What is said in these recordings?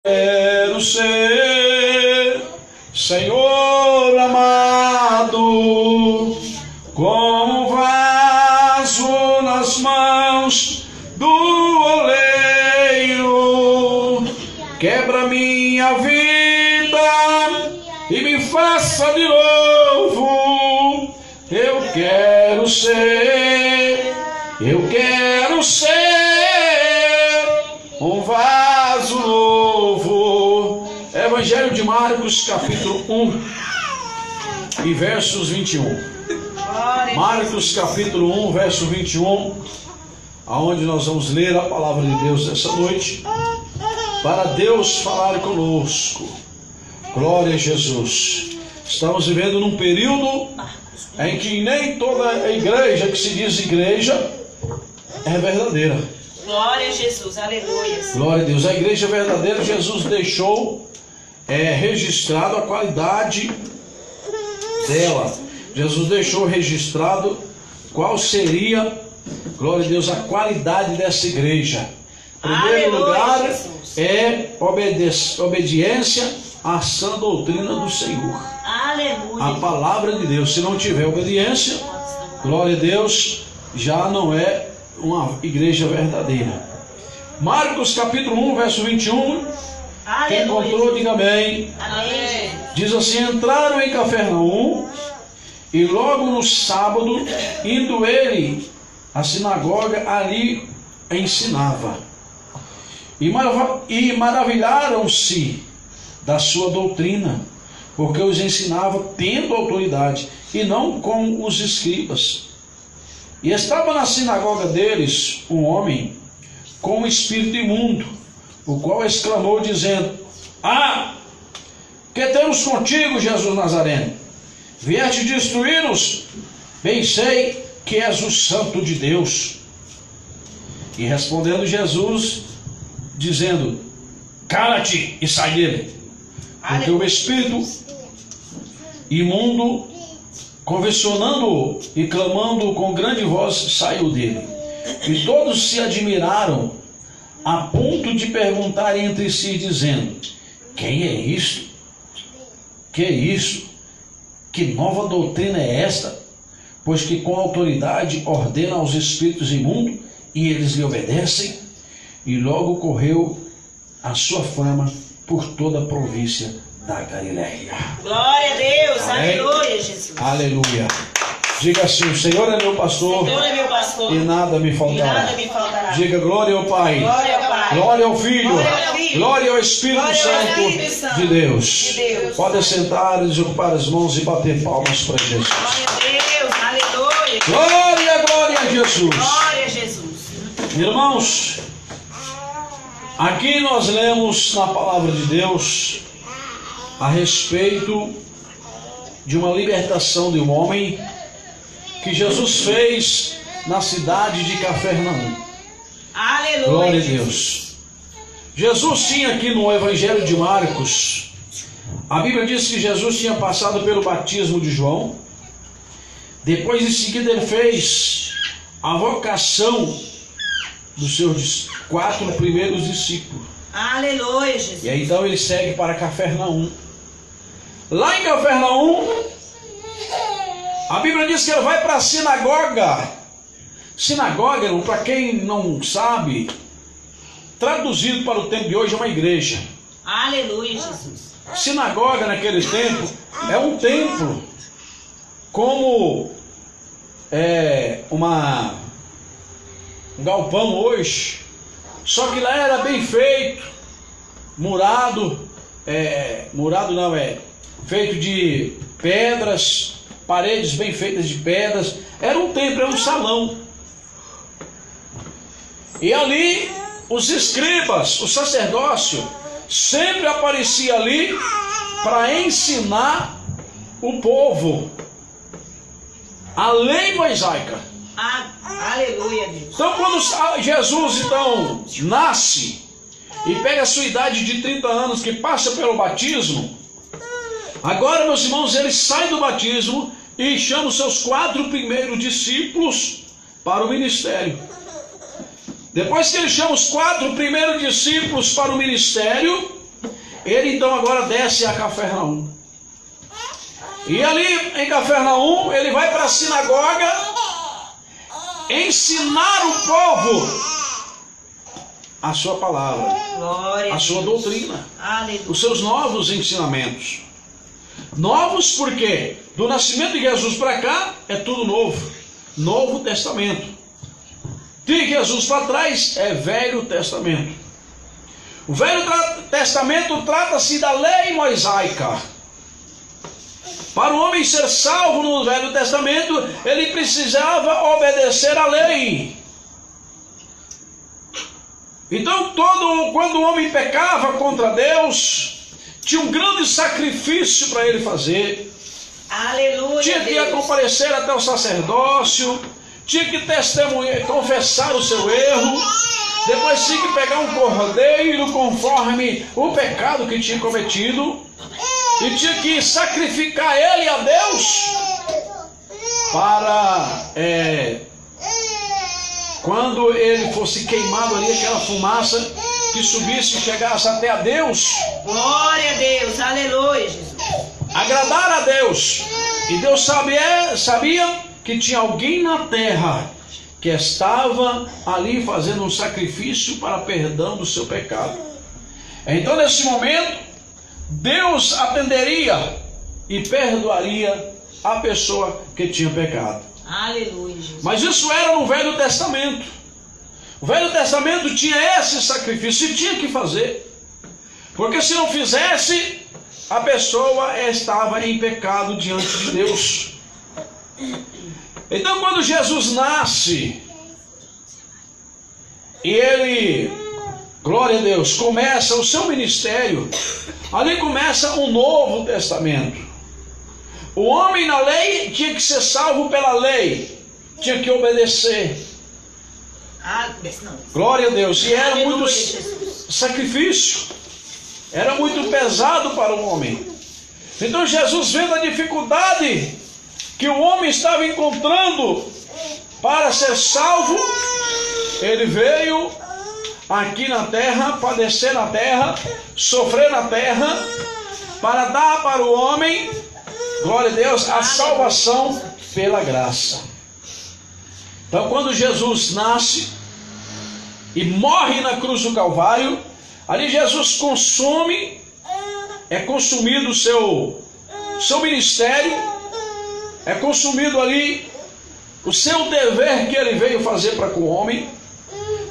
Quero ser, Senhor amado, como um vaso nas mãos do oleiro. Quebra minha vida e me faça de novo. Eu quero ser um vaso novo. Evangelho de Marcos, capítulo 1 e versos 21. Marcos, capítulo 1, verso 21, aonde nós vamos ler a palavra de Deus essa noite, para Deus falar conosco. Glória a Jesus. Estamos vivendo num período em que nem toda a igreja que se diz igreja é verdadeira. Glória a Jesus, aleluia. Glória a Deus. A igreja verdadeira, Jesus deixou registrado a qualidade dela. Jesus deixou registrado qual seria, glória a Deus, a qualidade dessa igreja. Em primeiro lugar, Jesus. É obediência à sã doutrina do Senhor. Aleluia. A palavra de Deus. Se não tiver obediência, glória a Deus, já não é uma igreja verdadeira. Marcos capítulo 1, verso 21. Quem encontrou, diga amém. Amém. Diz assim: entraram em Cafarnaum, e logo no sábado, indo ele à sinagoga, ali ensinava. E maravilharam-se da sua doutrina, porque os ensinava tendo autoridade, e não com os escribas. E estava na sinagoga deles um homem com um espírito imundo, o qual exclamou dizendo: que temos contigo, Jesus Nazareno? Vieste destruir-nos? Bem sei que és o Santo de Deus. E respondendo Jesus, dizendo: cala-te e sai dele. Porque o espírito imundo, convencionando-o e clamando com grande voz, saiu dele. E todos se admiraram, a ponto de perguntar entre si, dizendo: quem é isto? Que é isso? Que nova doutrina é esta? Pois que com autoridade ordena aos espíritos imundos, e eles lhe obedecem. E logo correu a sua fama por toda a província da Galileia. Glória a Deus, Amém? aleluia, Jesus. Aleluia. Diga assim: o Senhor é meu pastor, Senhor é meu pastor, e nada me e faltará. nada me faltará. Diga glória ao Pai, Glória ao Pai, glória ao Filho, glória ao Filho, glória ao Espírito glória ao Santo Espírito Santo de Deus. de Deus. Pode sentar, desocupar as mãos e bater palmas para Jesus. Glória a Deus, aleluia. Glória, glória a Jesus. Glória a Jesus. Irmãos, aqui nós lemos na palavra de Deus a respeito de uma libertação de um homem que Jesus fez na cidade de Cafarnaum. Aleluia. Glória a Deus. Jesus tinha aqui no Evangelho de Marcos, a Bíblia diz que Jesus tinha passado pelo batismo de João. Depois, em seguida, ele fez a vocação dos seus 4 primeiros discípulos. Aleluia, Jesus. E aí então ele segue para Cafarnaum. Lá em Cafarnaum, a Bíblia diz que ele vai para a sinagoga. Sinagoga, para quem não sabe, traduzido para o tempo de hoje, é uma igreja. Aleluia, Jesus. Sinagoga naquele tempo é um templo, como um galpão hoje. Só que lá era bem feito, feito de pedras, paredes bem feitas de pedras. Era um templo, era um salão. E ali os escribas, o sacerdócio, sempre aparecia ali para ensinar o povo a lei mosaica. Aleluia, Deus. Então quando Jesus então nasce e pega a sua idade de 30 anos, que passa pelo batismo, agora, meus irmãos, ele sai do batismo e chama os seus 4 primeiros discípulos para o ministério. Depois que ele chama os 4 primeiros discípulos para o ministério, ele então agora desce a Cafarnaum. E ali em Cafarnaum, ele vai para a sinagoga ensinar o povo a sua palavra, Glória a sua doutrina, Aleluia. os seus novos ensinamentos. Novos porque do nascimento de Jesus para cá é tudo novo. Novo Testamento. De Jesus para trás é Velho Testamento. O Velho Testamento trata-se da lei mosaica. Para o homem ser salvo no Velho Testamento, ele precisava obedecer à lei. Então, quando o homem pecava contra Deus, tinha um grande sacrifício para ele fazer. Aleluia. Tinha que ir comparecer até o sacerdócio, tinha que testemunhar, confessar o seu erro, depois tinha que pegar um cordeiro conforme o pecado que tinha cometido, e tinha que sacrificar ele a Deus para quando ele fosse queimado ali, aquela fumaça que subisse e chegasse até a Deus. Glória a Deus. Aleluia, Jesus. Agradar a Deus. E Deus sabia que tinha alguém na terra que estava ali fazendo um sacrifício para perdão do seu pecado. Então nesse momento Deus atenderia e perdoaria a pessoa que tinha pecado. Aleluia, Jesus. Mas isso era no Velho Testamento. O Velho Testamento tinha esse sacrifício e tinha que fazer, porque se não fizesse, a pessoa estava em pecado diante de Deus. Então quando Jesus nasce e ele, glória a Deus, começa o seu ministério, ali começa um Novo Testamento. O homem na lei tinha que ser salvo pela lei, tinha que obedecer. Glória a Deus. E era muito sacrifício, era muito pesado para o homem. Então Jesus, vendo a dificuldade que o homem estava encontrando para ser salvo, ele veio aqui na terra, padecer na terra, sofrer na terra, para dar para o homem, glória a Deus, a salvação pela graça. Então quando Jesus nasce e morre na cruz do Calvário, ali Jesus é consumido o seu ministério, é consumido ali o seu dever que ele veio fazer para com o homem.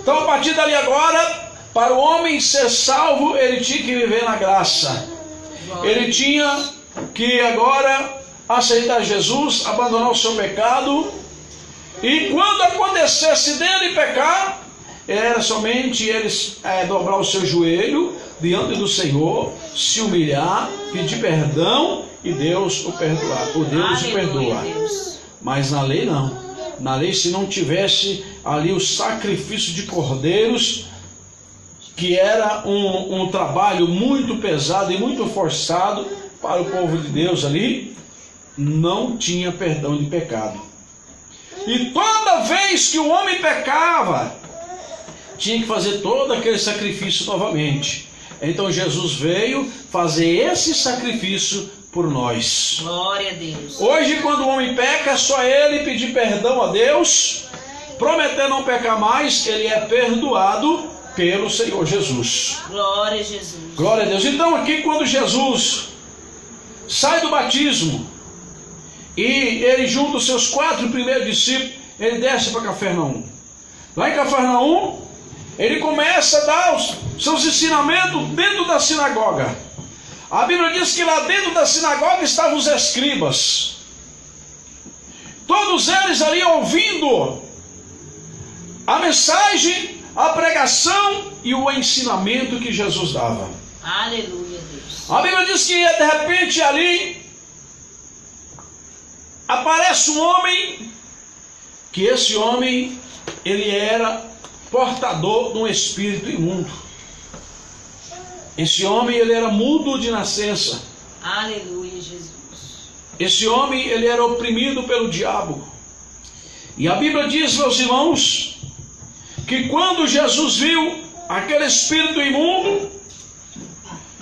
Então a partir dali agora, para o homem ser salvo, ele tinha que viver na graça. Ele tinha que agora aceitar Jesus, abandonar o seu pecado, e quando acontecesse dele pecar, era somente ele dobrar o seu joelho diante do Senhor, se humilhar, pedir perdão, e Deus o perdoar. O Deus o perdoa. Mas na lei não. Na lei, se não tivesse ali o sacrifício de cordeiros, que era um trabalho muito pesado e muito forçado para o povo de Deus ali, não tinha perdão de pecado. E toda vez que o homem pecava, tinha que fazer todo aquele sacrifício novamente. Então Jesus veio fazer esse sacrifício por nós. Glória a Deus. Hoje, quando o homem peca, é só ele pedir perdão a Deus, prometer não pecar mais, ele é perdoado pelo Senhor Jesus. Glória a Jesus. Glória a Deus. Então aqui, quando Jesus sai do batismo e ele junta os seus 4 primeiros discípulos, ele desce para Cafarnaum. Lá em Cafarnaum, ele começa a dar os seus ensinamentos dentro da sinagoga. A Bíblia diz que lá dentro da sinagoga estavam os escribas, todos eles ali ouvindo a mensagem, a pregação e o ensinamento que Jesus dava. Aleluia, Deus. A Bíblia diz que de repente ali aparece um homem, que esse homem, ele era portador de um espírito imundo. Esse homem, ele era mudo de nascença. Aleluia, Jesus. Esse homem, ele era oprimido pelo diabo. E a Bíblia diz, meus irmãos, que quando Jesus viu aquele espírito imundo,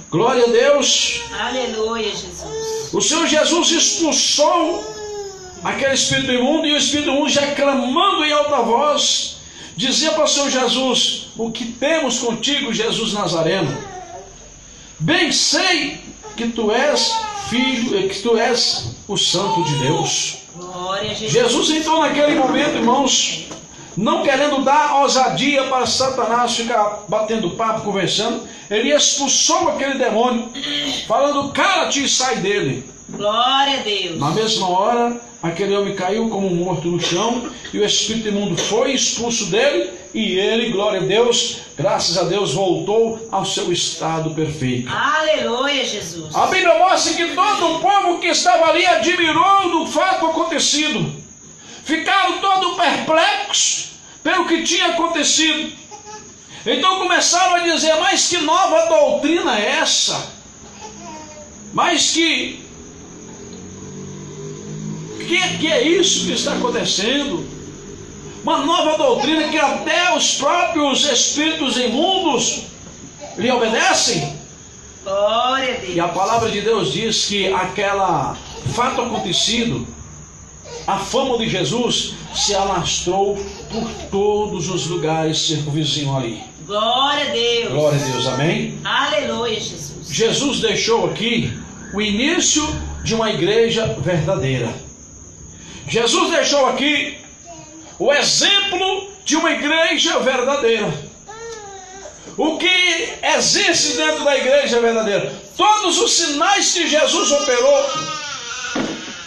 Glória a Deus. Aleluia, Jesus. O Senhor Jesus expulsou aquele espírito imundo, e o espírito imundo, já clamando em alta voz, dizia para o Senhor Jesus: o que temos contigo, Jesus Nazareno? Bem sei que tu és filho, que tu és o Santo de Deus. Glória a Jesus. Jesus entrou naquele momento, irmãos, não querendo dar ousadia para Satanás ficar batendo papo, conversando. Ele expulsou aquele demônio, falando: cala-te e sai dele. Glória a Deus. Na mesma hora, aquele homem caiu como morto no chão, e o espírito imundo foi expulso dele, e ele, glória a Deus, graças a Deus, voltou ao seu estado perfeito. Aleluia, Jesus. A Bíblia mostra que todo o povo que estava ali admirou do fato acontecido. Ficaram todos perplexos pelo que tinha acontecido. Então começaram a dizer: mas que nova doutrina é essa? Mas que é isso que está acontecendo? Uma nova doutrina que até os próprios espíritos imundos lhe obedecem? Glória a Deus. E a palavra de Deus diz que aquela fato acontecido, a fama de Jesus se alastrou por todos os lugares circunvizinhos ali. Glória a Deus. Glória a Deus, amém? Aleluia, Jesus. Jesus deixou aqui o início de uma igreja verdadeira. Jesus deixou aqui o exemplo de uma igreja verdadeira. O que existe dentro da igreja verdadeira? Todos os sinais que Jesus operou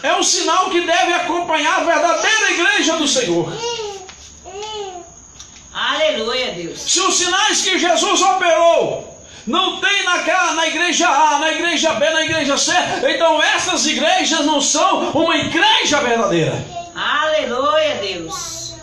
é um sinal que deve acompanhar a verdadeira igreja do Senhor. Aleluia, Deus. Se os sinais que Jesus operou não tem na igreja A, na igreja B, na igreja C, então essas igrejas não são uma igreja verdadeira. Aleluia, Deus.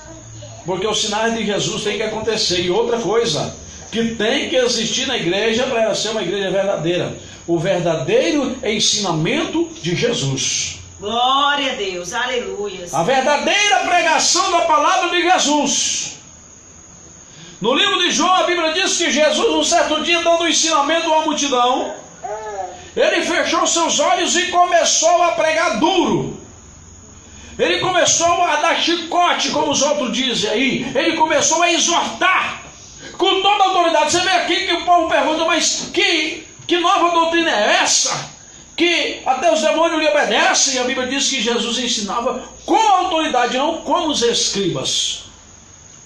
Porque os sinais de Jesus têm que acontecer. E outra coisa que tem que existir na igreja para ela ser uma igreja verdadeira: o verdadeiro ensinamento de Jesus. Glória a Deus, aleluia. A verdadeira pregação da palavra de Jesus. No livro de João, a Bíblia diz que Jesus, um certo dia, dando um ensinamento à multidão, ele fechou seus olhos e começou a pregar duro. Ele começou a dar chicote, como os outros dizem aí. Ele começou a exortar com toda a autoridade. Você vê aqui que o povo pergunta: mas que nova doutrina é essa? Que até os demônios lhe obedecem. E a Bíblia diz que Jesus ensinava com autoridade, não como os escribas.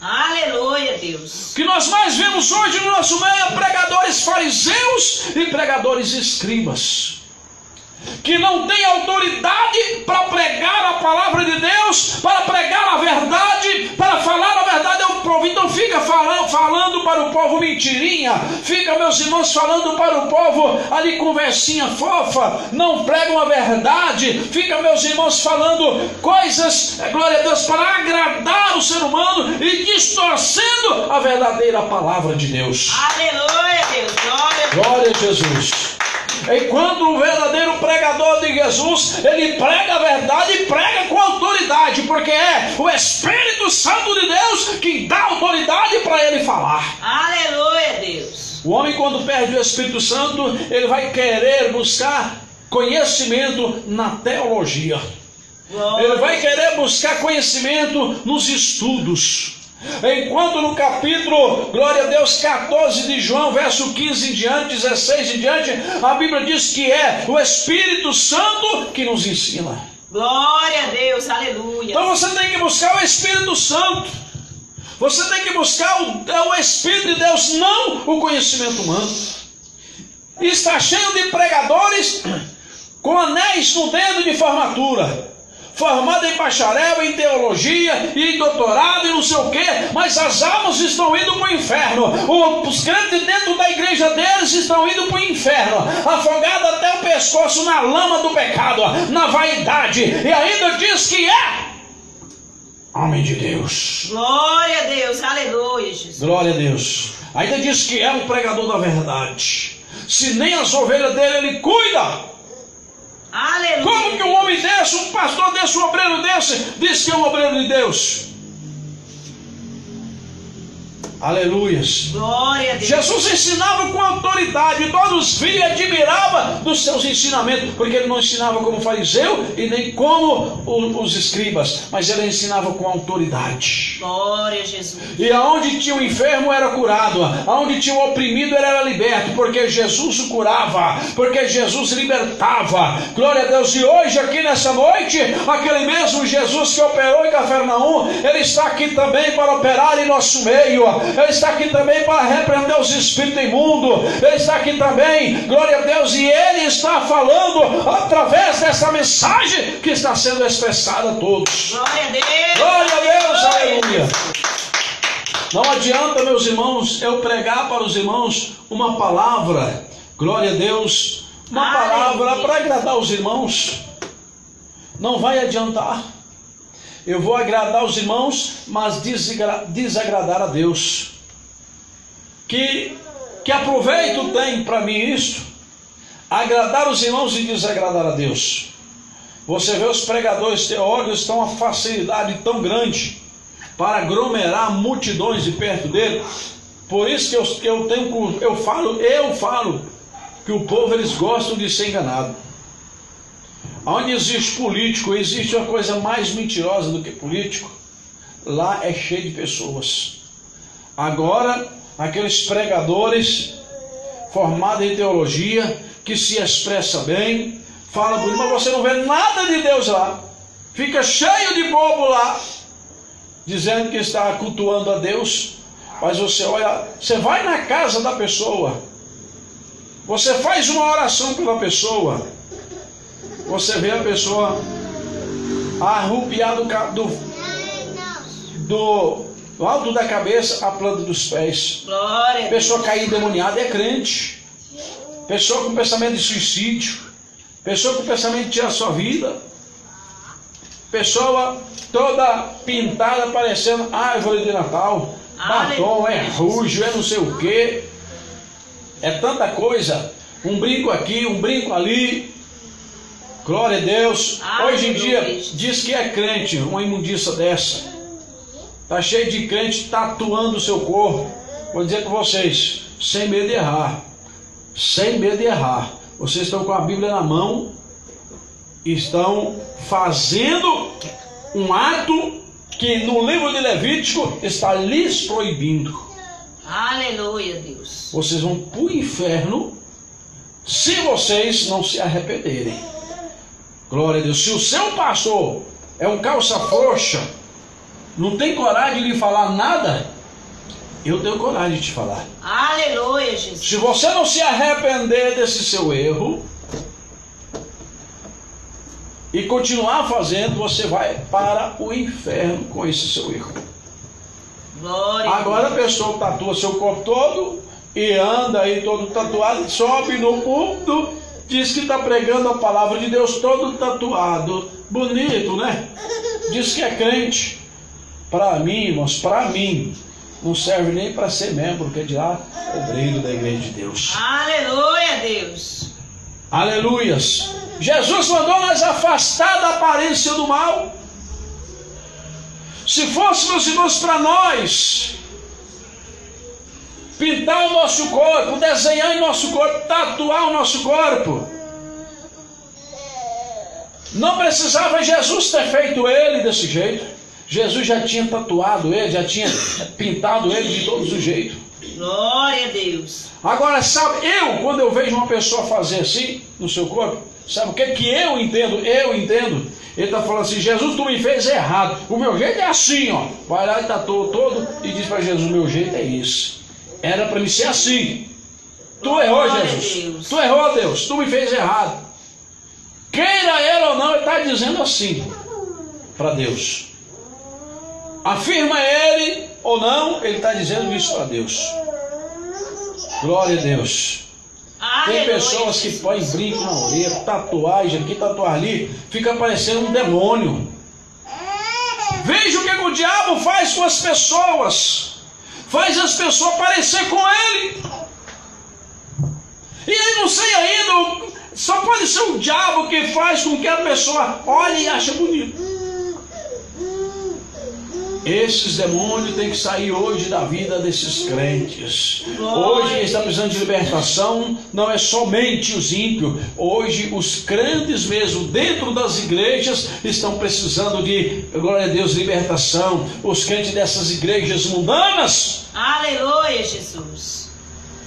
Aleluia, Deus. O que nós mais vemos hoje no nosso meio é pregadores fariseus e pregadores escribas, que não têm autoridade para pregar a palavra de Deus, para pregar a verdade, para falar a verdade ao povo. Então fica falando para o povo mentirinha, fica, meus irmãos, falando para o povo ali conversinha fofa, não pregam a verdade, fica, meus irmãos, falando coisas, glória a Deus, para agradar o ser humano e distorcendo a verdadeira palavra de Deus. Aleluia, Deus. Glória a Deus. Glória a Jesus. Enquanto o verdadeiro pregador de Jesus, ele prega a verdade e prega com autoridade, porque é o Espírito Santo de Deus que dá autoridade para ele falar. Aleluia, Deus. O homem, quando perde o Espírito Santo, ele vai querer buscar conhecimento na teologia. Ele vai querer buscar conhecimento nos estudos. Enquanto no capítulo, glória a Deus, 14 de João, verso 15 em diante, 16 em diante, a Bíblia diz que é o Espírito Santo que nos ensina. Glória a Deus, aleluia. Então você tem que buscar o Espírito Santo. Você tem que buscar o Espírito de Deus, não o conhecimento humano. E está cheio de pregadores com anéis no dedo de formatura, formado em bacharel, em teologia, e em doutorado, e não sei o quê, mas as almas estão indo para o inferno. Os crentes dentro da igreja deles estão indo para o inferno, afogados até o pescoço na lama do pecado, na vaidade, e ainda diz que é homem de Deus. Glória a Deus, aleluia, Jesus. Glória a Deus. Ainda diz que é um pregador da verdade. Se nem as ovelhas dele ele cuida. Aleluia. Como que um homem desse, um pastor desse, um obreiro desse, diz que é um obreiro de Deus? Aleluias. Glória a Deus. Jesus ensinava com autoridade, todos viam e admiravam dos seus ensinamentos, porque ele não ensinava como fariseu e nem como os escribas, mas ele ensinava com autoridade. Glória a Jesus. E aonde tinha o enfermo era curado, aonde tinha o oprimido ele era liberto, porque Jesus o curava, porque Jesus libertava. Glória a Deus. E hoje aqui nessa noite, aquele mesmo Jesus que operou em Cafarnaum, ele está aqui também para operar em nosso meio. Ele está aqui também para repreender os espíritos imundos. Ele está aqui também, glória a Deus, e ele está falando através dessa mensagem que está sendo expressada a todos. Glória a Deus. Glória a Deus, aleluia. Não adianta, meus irmãos, eu pregar para os irmãos uma palavra, glória a Deus, uma palavra para agradar os irmãos. Não vai adiantar. Eu vou agradar os irmãos, mas desagradar a Deus. Que aproveito tem para mim isto? Agradar os irmãos e desagradar a Deus. Você vê os pregadores teóricos estão uma facilidade tão grande para aglomerar multidões de perto dele. Por isso que eu falo que o povo eles gostam de ser enganado. Onde existe político, existe uma coisa mais mentirosa do que político. Lá é cheio de pessoas. Agora, aqueles pregadores formados em teologia, que se expressa bem, fala bonito, mas você não vê nada de Deus lá. Fica cheio de bobo lá, dizendo que está cultuando a Deus. Mas você olha, você vai na casa da pessoa, você faz uma oração pela pessoa, você vê a pessoa arrupiada do alto da cabeça à planta dos pés. Glória. Pessoa caída endemoniada é crente. Pessoa com pensamento de suicídio. Pessoa com pensamento de tirar sua vida. Pessoa toda pintada parecendo árvore de Natal. Batom, é rujo, é não sei o que. É tanta coisa. Um brinco aqui, um brinco ali. Glória a Deus. Hoje em dia diz que é crente, uma imundícia dessa. Está cheio de crente tatuando o seu corpo. Vou dizer para vocês, sem medo de errar. Sem medo de errar. Vocês estão com a Bíblia na mão, estão fazendo um ato que no livro de Levítico está lhes proibindo. Aleluia, Deus. Vocês vão para o inferno se vocês não se arrependerem. Glória a Deus. Se o seu pastor é um calça frouxa, não tem coragem de lhe falar nada, eu tenho coragem de te falar. Aleluia, Jesus. Se você não se arrepender desse seu erro e continuar fazendo, você vai para o inferno com esse seu erro. Glória. Agora a pessoa tatua seu corpo todo e anda aí todo tatuado, sobe no púlpito, diz que está pregando a palavra de Deus todo tatuado, bonito, né? Diz que é crente. Para mim, irmãos, para mim, não serve nem para ser membro, que é de lá, obreiro da igreja de Deus. Aleluia, Deus. Aleluias. Jesus mandou nós afastar da aparência do mal. Se fôssemos, irmãos, para nós pintar o nosso corpo, desenhar em nosso corpo, tatuar o nosso corpo, não precisava Jesus ter feito ele desse jeito. Jesus já tinha tatuado ele, já tinha pintado ele de todos os jeitos. Glória a Deus. Agora, sabe, quando eu vejo uma pessoa fazer assim no seu corpo, sabe o que eu entendo? Eu entendo. Ele está falando assim: Jesus, tu me fez errado. O meu jeito é assim, ó. Vai lá e tatua todo e diz para Jesus: o meu jeito é esse. Era para me ser assim. Tu errou, Jesus. Tu errou, Deus. Tu me fez errado. Queira ele ou não, ele está dizendo assim para Deus. Afirma ele ou não, ele está dizendo isso para Deus. Glória a Deus. Tem pessoas que põem brinco na orelha, tatuagem aqui, tatuagem ali, fica parecendo um demônio. Veja o que o diabo faz com as pessoas. Faz as pessoas parecer com ele. E aí não sei ainda, só pode ser o diabo que faz com que a pessoa olhe e ache bonito. Esses demônios têm que sair hoje da vida desses crentes. Glória Hoje quem está a Deus. precisando de libertação não é somente os ímpios. Hoje os crentes mesmo dentro das igrejas estão precisando de, glória a Deus, libertação. Os crentes dessas igrejas mundanas. Aleluia, Jesus.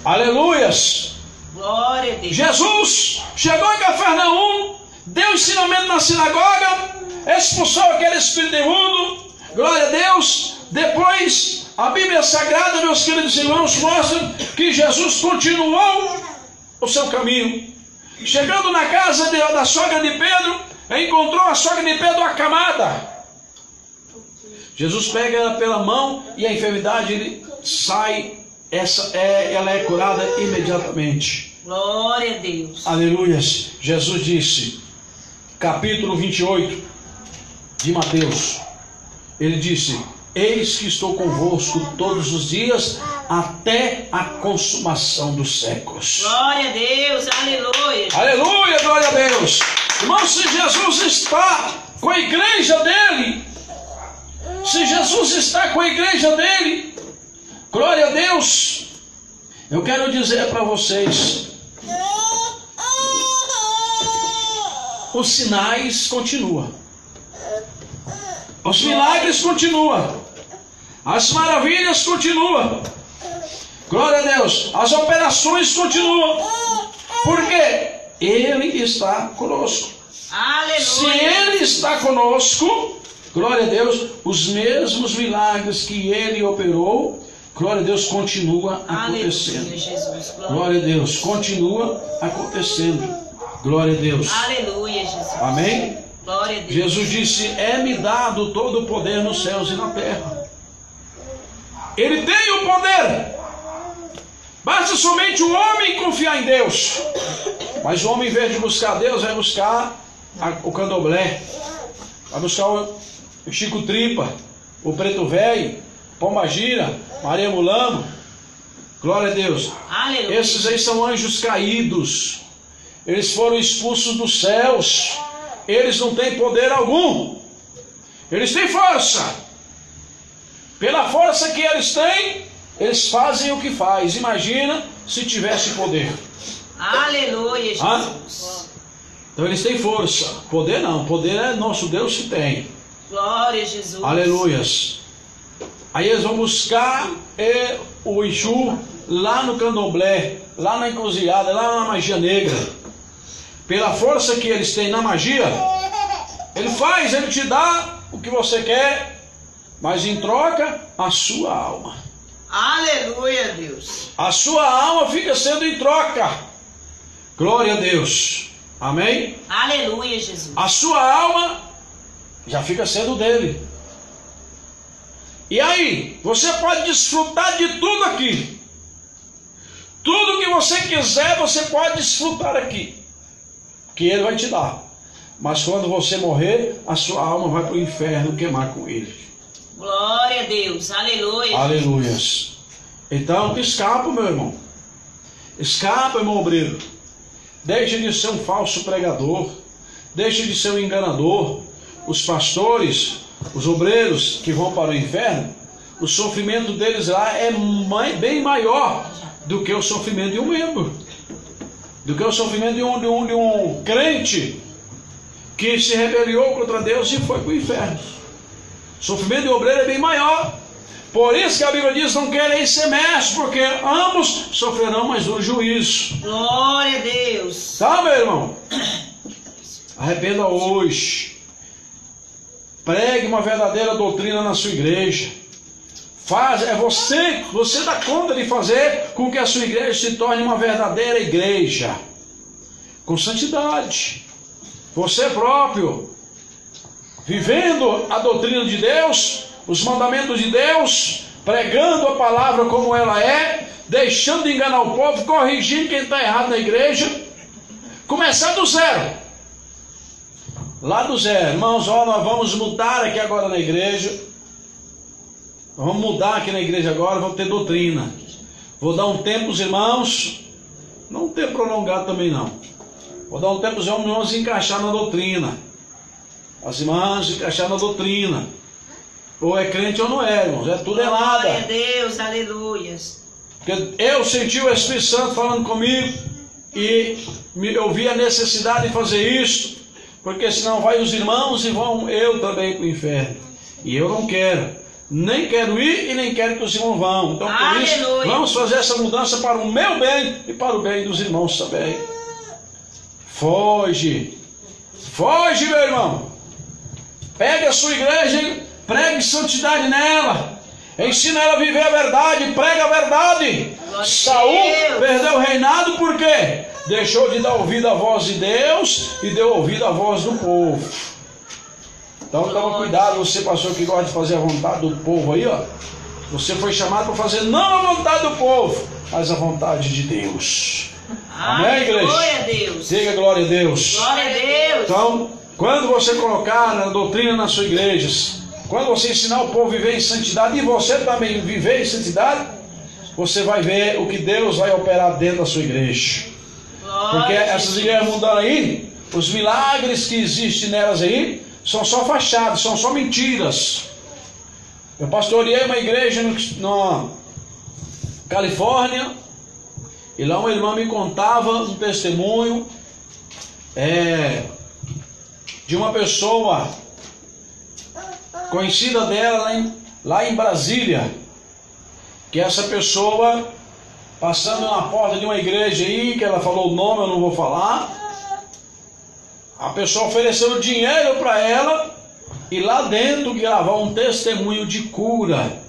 Aleluias. Glória a Deus. Jesus chegou em Cafarnaum, deu ensinamento na sinagoga, expulsou aquele espírito imundo. Glória a Deus. Depois, a Bíblia Sagrada, meus queridos irmãos, mostra que Jesus continuou o seu caminho. Chegando na casa da sogra de Pedro, encontrou a sogra de Pedro acamada. Jesus pega ela pela mão e a enfermidade sai, ela é curada imediatamente. Glória a Deus. Aleluias. Jesus disse, capítulo 28 de Mateus, ele disse: eis que estou convosco todos os dias até a consumação dos séculos. Glória a Deus. Aleluia. Aleluia, glória a Deus. Irmão, se Jesus está com a igreja dele, se Jesus está com a igreja dele, glória a Deus, eu quero dizer para vocês, os sinais continuam. Os milagres continuam. As maravilhas continuam. Glória a Deus. As operações continuam. Porque Ele está conosco. Aleluia. Se Ele está conosco, glória a Deus, os mesmos milagres que Ele operou, glória a Deus, continua acontecendo. Aleluia, Jesus. Glória a Deus, continua acontecendo. Glória a Deus. Aleluia, Jesus. Amém? Glória a Deus. Jesus disse: é-me dado todo o poder nos céus e na terra. Ele tem o poder. Basta somente o homem confiar em Deus. Mas o homem, em vez de buscar Deus, vai buscar o candomblé, vai buscar o Chico Tripa, o Preto Velho, Pombagira, Maria Mulamo. Glória a Deus. Aleluia. Esses aí são anjos caídos. Eles foram expulsos dos céus. Eles não têm poder algum. Eles têm força. Pela força que eles têm, eles fazem o que faz. Imagina se tivesse poder. Aleluia, Jesus. Então eles têm força. Poder não. Poder é nosso Deus que tem. Glória a Jesus. Aleluias. Aí eles vão buscar o Exu lá no candomblé, lá na encruzilhada, lá na magia negra. Pela força que eles têm na magia, ele te dá o que você quer, mas em troca, a sua alma. Aleluia, Deus. A sua alma fica sendo em troca. Glória a Deus. Amém? Aleluia, Jesus. A sua alma já fica sendo dele. E aí, você pode desfrutar de tudo aqui. Tudo que você quiser, você pode desfrutar aqui, que Ele vai te dar. Mas quando você morrer, a sua alma vai para o inferno queimar com Ele. Glória a Deus. Aleluia. Aleluias. Então, escapa, meu irmão. Escapa, irmão obreiro. Deixe de ser um falso pregador. Deixe de ser um enganador. Os pastores, os obreiros que vão para o inferno, o sofrimento deles lá é bem maior do que o sofrimento de um membro, do que o sofrimento de um crente que se rebeliou contra Deus e foi para o inferno. O sofrimento de obreiro é bem maior. Por isso que a Bíblia diz: não querem ser mestres, porque ambos sofrerão mais duro juízo. Glória a Deus. Tá, meu irmão? Arrependa hoje. Pregue uma verdadeira doutrina na sua igreja. Você dá conta de fazer com que a sua igreja se torne uma verdadeira igreja, com santidade. Você próprio, vivendo a doutrina de Deus, os mandamentos de Deus, pregando a palavra como ela é, deixando de enganar o povo, corrigindo quem está errado na igreja. Começar do zero. Lá do zero. Irmãos, nós vamos mudar aqui agora na igreja. Nós vamos mudar aqui na igreja agora, vamos ter doutrina. Vou dar um tempo aos irmãos, não um tempo prolongado também não. Vou dar um tempo aos irmãos encaixar na doutrina. As irmãs encaixar na doutrina. ou é crente ou não é, irmãos. É tudo é nada. Glória a Deus, aleluias. Porque eu senti o Espírito Santo falando comigo e eu vi a necessidade de fazer isso, porque senão vai os irmãos e vão eu também para o inferno. E eu não quero. Nem quero ir e nem quero que os irmãos vão. Então por isso, vamos fazer essa mudança para o meu bem e para o bem dos irmãos também. Foge. Foge, meu irmão. Pegue a sua igreja e pregue santidade nela. Ensina ela a viver a verdade, prega a verdade. Saul perdeu o reinado por quê? Deixou de dar ouvido à voz de Deus e deu ouvido à voz do povo. Então toma cuidado, você pastor que gosta de fazer a vontade do povo aí, ó. Você foi chamado para fazer não a vontade do povo, mas a vontade de Deus. Amém, igreja? Glória a Deus. Diga glória a Deus. Glória a Deus. Então, quando você colocar a doutrina nas suas igrejas, quando você ensinar o povo a viver em santidade e você também viver em santidade, você vai ver o que Deus vai operar dentro da sua igreja. Porque essas igrejas mundanas aí, os milagres que existem nelas aí, são só fachadas, são só mentiras. Eu pastoreei uma igreja na Califórnia, e lá uma irmã me contava um testemunho de uma pessoa conhecida dela lá em Brasília, que essa pessoa, passando na porta de uma igreja aí, que ela falou o nome, eu não vou falar, a pessoa ofereceu dinheiro para ela e lá dentro gravar um testemunho de cura,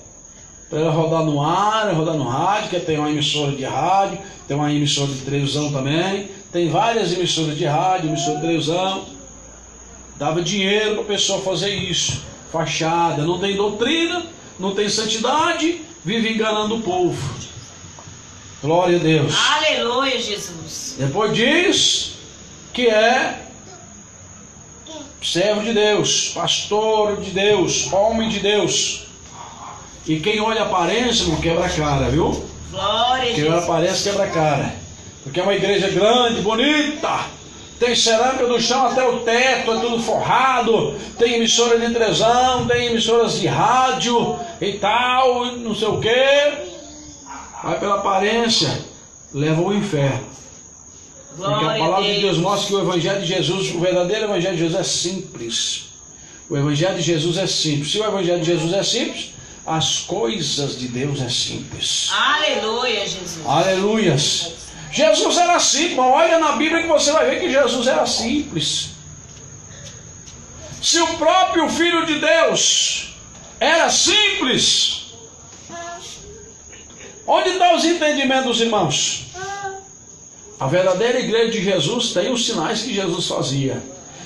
para ela rodar no ar, rodar no rádio, que tem uma emissora de rádio, tem uma emissora de televisão também, tem várias emissoras de rádio, emissora de televisão. Dava dinheiro para a pessoa fazer isso, fachada, não tem doutrina, não tem santidade, vive enganando o povo. Glória a Deus. Aleluia, Jesus. Depois diz que é servo de Deus, pastor de Deus, homem de Deus. E quem olha a aparência não quebra a cara, viu? Glória a Quem Jesus. olha a aparência quebra a cara. Porque é uma igreja grande, bonita. Tem cerâmica do chão até o teto, é tudo forrado. Tem emissora de televisão, tem emissoras de rádio e tal, não sei o que. Vai pela aparência, leva ao inferno. Porque a palavra de Deus mostra que o Evangelho de Jesus, o verdadeiro Evangelho de Jesus é simples. O Evangelho de Jesus é simples. Se o Evangelho de Jesus é simples, as coisas de Deus é simples. Aleluia, Jesus. Aleluias. Jesus era simples. Olha na Bíblia que você vai ver que Jesus era simples. Se o próprio Filho de Deus era simples, onde estão os entendimentos dos irmãos? A verdadeira igreja de Jesus tem os sinais que Jesus fazia.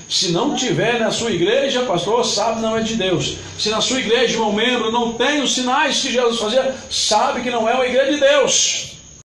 Se não tiver na sua igreja, pastor, sabe não é de Deus. Se na sua igreja um membro não tem os sinais que Jesus fazia, sabe que não é uma igreja de Deus.